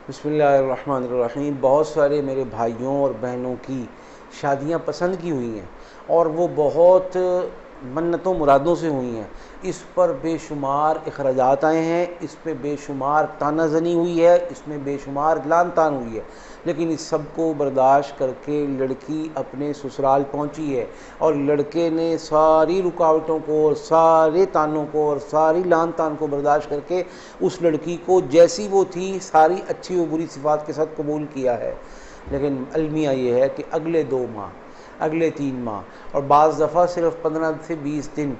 بسم اللہ الرحمن الرحیم۔ بہت سارے میرے بھائیوں اور بہنوں کی شادیاں پسند کی ہوئی ہیں اور وہ بہت منتوں مرادوں سے ہوئی ہیں۔ اس پر بے شمار اخراجات آئے ہیں، اس پہ بے شمار تانہ زنی ہوئی ہے، اس میں بے شمار لعن طعن ہوئی ہے، لیکن اس سب کو برداشت کر کے لڑکی اپنے سسرال پہنچی ہے اور لڑکے نے ساری رکاوٹوں کو اور سارے تانوں کو اور ساری لعن طعن کو برداشت کر کے اس لڑکی کو جیسی وہ تھی ساری اچھی و بری صفات کے ساتھ قبول کیا ہے۔ لیکن المیہ یہ ہے کہ اگلے 2 ماہ، اگلے 3 ماہ اور بعض دفعہ صرف 15 سے 20 دن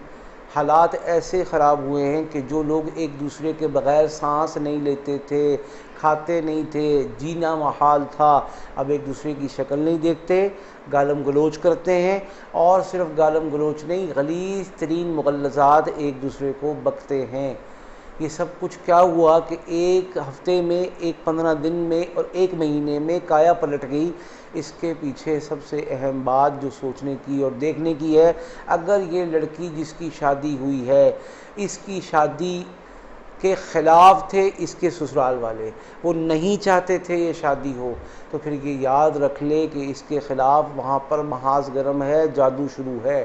حالات ایسے خراب ہوئے ہیں کہ جو لوگ ایک دوسرے کے بغیر سانس نہیں لیتے تھے، کھاتے نہیں تھے، جینا محال تھا، اب ایک دوسرے کی شکل نہیں دیکھتے، گالم گلوچ کرتے ہیں، اور صرف گالم گلوچ نہیں، غلیظ ترین مغلظات ایک دوسرے کو بکتے ہیں۔ یہ سب کچھ کیا ہوا کہ ایک ہفتے میں، ایک 15 دن میں اور ایک مہینے میں کایا پلٹ گئی۔ اس کے پیچھے سب سے اہم بات جو سوچنے کی اور دیکھنے کی ہے، اگر یہ لڑکی جس کی شادی ہوئی ہے، اس کی شادی کے خلاف تھے اس کے سسرال والے، وہ نہیں چاہتے تھے یہ شادی ہو، تو پھر یہ یاد رکھ لے کہ اس کے خلاف وہاں پر محاذ گرم ہے، جادو شروع ہے۔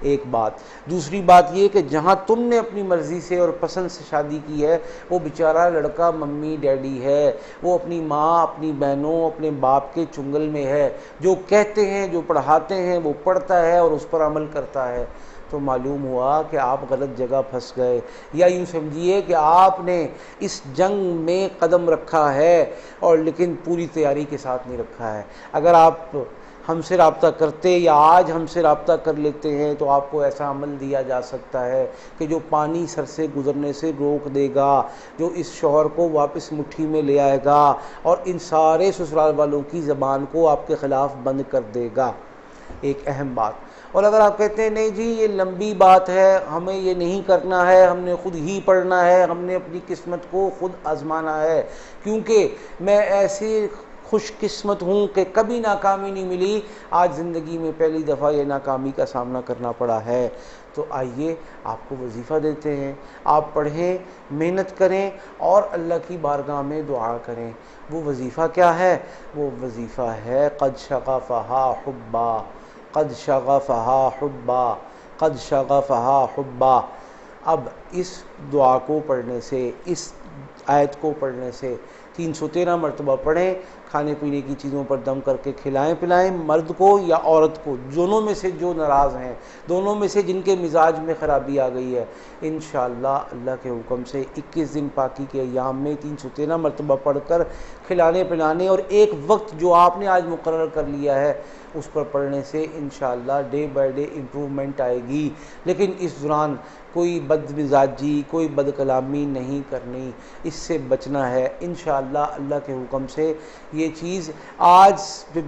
ایک بات۔ دوسری بات یہ کہ جہاں تم نے اپنی مرضی سے اور پسند سے شادی کی ہے، وہ بیچارہ لڑکا ممی ڈیڈی ہے، وہ اپنی ماں، اپنی بہنوں، اپنے باپ کے چنگل میں ہے، جو کہتے ہیں، جو پڑھاتے ہیں وہ پڑھتا ہے اور اس پر عمل کرتا ہے۔ تو معلوم ہوا کہ آپ غلط جگہ پھنس گئے، یا یوں سمجھیے کہ آپ نے اس جنگ میں قدم رکھا ہے اور لیکن پوری تیاری کے ساتھ نہیں رکھا ہے۔ اگر آپ ہم سے رابطہ کرتے یا آج ہم سے رابطہ کر لیتے ہیں تو آپ کو ایسا عمل دیا جا سکتا ہے کہ جو پانی سر سے گزرنے سے روک دے گا، جو اس شوہر کو واپس مٹھی میں لے آئے گا اور ان سارے سسرال والوں کی زبان کو آپ کے خلاف بند کر دے گا۔ ایک اہم بات۔ اور اگر آپ کہتے ہیں نہیں جی یہ لمبی بات ہے، ہمیں یہ نہیں کرنا ہے، ہم نے خود ہی پڑھنا ہے، ہم نے اپنی قسمت کو خود آزمانا ہے، کیونکہ میں ایسی خوش قسمت ہوں کہ کبھی ناکامی نہیں ملی، آج زندگی میں پہلی دفعہ یہ ناکامی کا سامنا کرنا پڑا ہے، تو آئیے آپ کو وظیفہ دیتے ہیں، آپ پڑھیں، محنت کریں اور اللہ کی بارگاہ میں دعا کریں۔ وہ وظیفہ کیا ہے؟ وہ وظیفہ ہے قد شغفہا حبا، قد شغفہا حبا، قد شغفہا حبا۔ اب اس دعا کو پڑھنے سے، اس آیت کو پڑھنے سے 313 مرتبہ پڑھیں، کھانے پینے کی چیزوں پر دم کر کے کھلائیں پلائیں، مرد کو یا عورت کو، دونوں میں سے جو ناراض ہیں، دونوں میں سے جن کے مزاج میں خرابی آ گئی ہے، انشاءاللہ اللہ کے حکم سے 21 دن پاکی کے ایام میں 313 مرتبہ پڑھ کر کھلانے پلانے اور ایک وقت جو آپ نے آج مقرر کر لیا ہے اس پر پڑھنے سے انشاءاللہ ڈے بائی ڈے امپرومنٹ آئے گی۔ لیکن اس دوران کوئی بد مزاجی، کوئی بد کلامی نہیں کرنی، اس سے بچنا ہے۔ انشاءاللہ اللہ کے حکم سے یہ چیز آج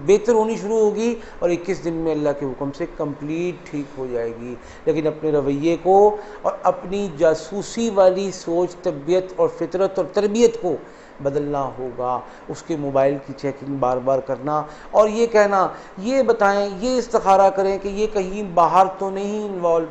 بہتر ہونی شروع ہوگی اور 21 دن میں اللہ کے حکم سے کمپلیٹ ٹھیک ہو جائے گی۔ لیکن اپنے رویے کو اور اپنی جاسوسی والی سوچ، طبیعت اور فطرت اور تربیت کو بدلنا ہوگا۔ اس کے موبائل کی چیکنگ بار بار کرنا اور یہ کہنا، یہ بتائیں، یہ استخارہ کریں کہ یہ کہیں باہر تو نہیں انوالو،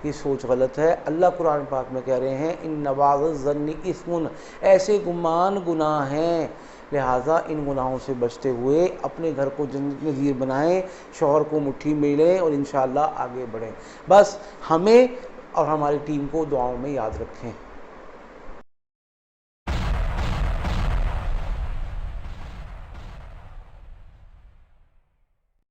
یہ سوچ غلط ہے۔ اللہ قرآن پاک میں کہہ رہے ہیں ان بعض الظن اثم، ایسے گمان گناہ ہیں، لہٰذا ان گناہوں سے بچتے ہوئے اپنے گھر کو جنت نظیر بنائیں، شوہر کو مٹھی میں لیں اور انشاءاللہ آگے بڑھیں۔ بس ہمیں اور ہماری ٹیم کو دعاؤں میں یاد رکھیں۔